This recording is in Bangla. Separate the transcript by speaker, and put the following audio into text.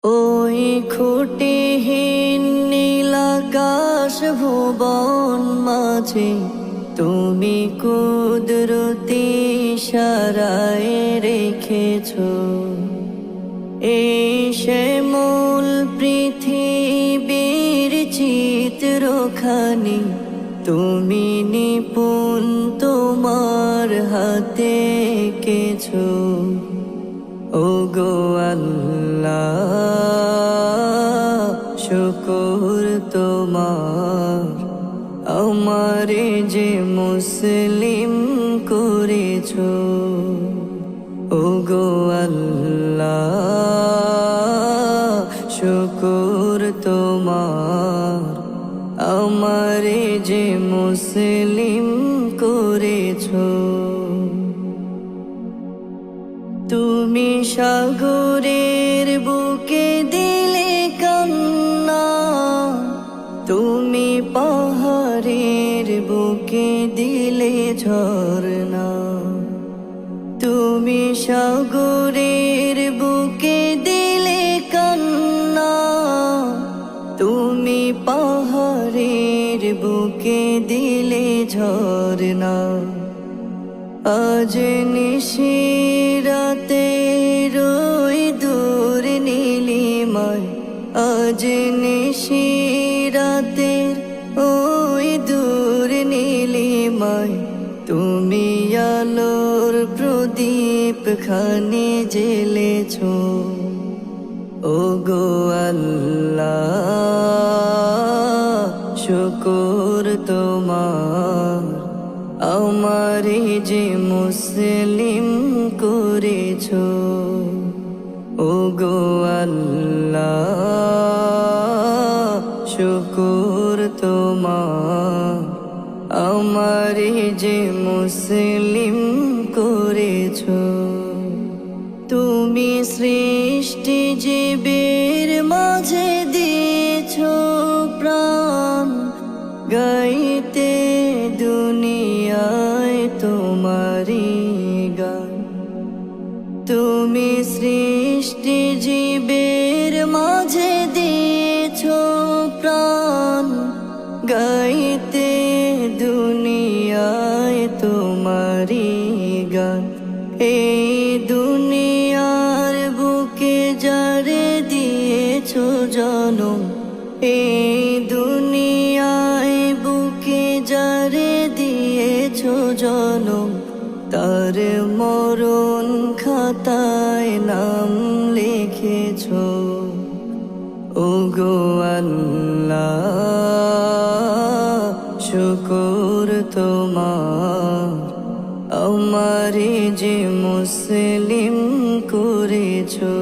Speaker 1: ওই খুঁটিহীন নীলাকাশ ভুবন মাঝে তুমি কুদরতি ইশারায় রেখেছো এই শ্যামল পৃথিবীর চিত্রখানি তুমি নিপুণ তোমার হাতে এঁকেছো। ওগো আল্লাহ শুকর তোমার আমারে যে মুসলিম করেছো। ওগো আল্লাহ শুকর তোমার আমারে যে মুসলিম করেছো। তুমি সাগরের বুকে দিলে কান্না, তুমি পাহাড়ের বুকে দিলে ঝরনা। তুমি সাগরের বুকে দিলে কান্না, তুমি পাহাড়ের বুকে দিলে ঝরনা। আজ নিশিরাতে রই দূর নীলিমায়, আজ নিশিরাতে ওই দূর নীলিমায় তুমি আলোর প্রদীপ খানি জ্বেলেছো। ওগো আল্লাহ শুকর তোমার আমারে যে মুসলিম করেছো। ওগো আল্লাহ শুকর তোমার আমারে যে মুসলিম করেছো। তুমি সৃষ্টি জীবের মাঝে দিয়েছো প্রাণ, গাইতে দুনিয়ায় তোমারি গান। তুমি সৃষ্টি জীবের মাঝে দিয়েছো প্রাণ, গাইতে দুনিয়ায় তোমারি গান। এই দুনিয়ার বুকে যারে দিয়েছো জনম, এই দুনিয়ায় বুকে যারে দিয়েছো জনম, তার মরণ খাতায় নাম লিখেছো। ওগো আল্লাহ শুকর তোমার আমারে যে মুসলিম করেছো।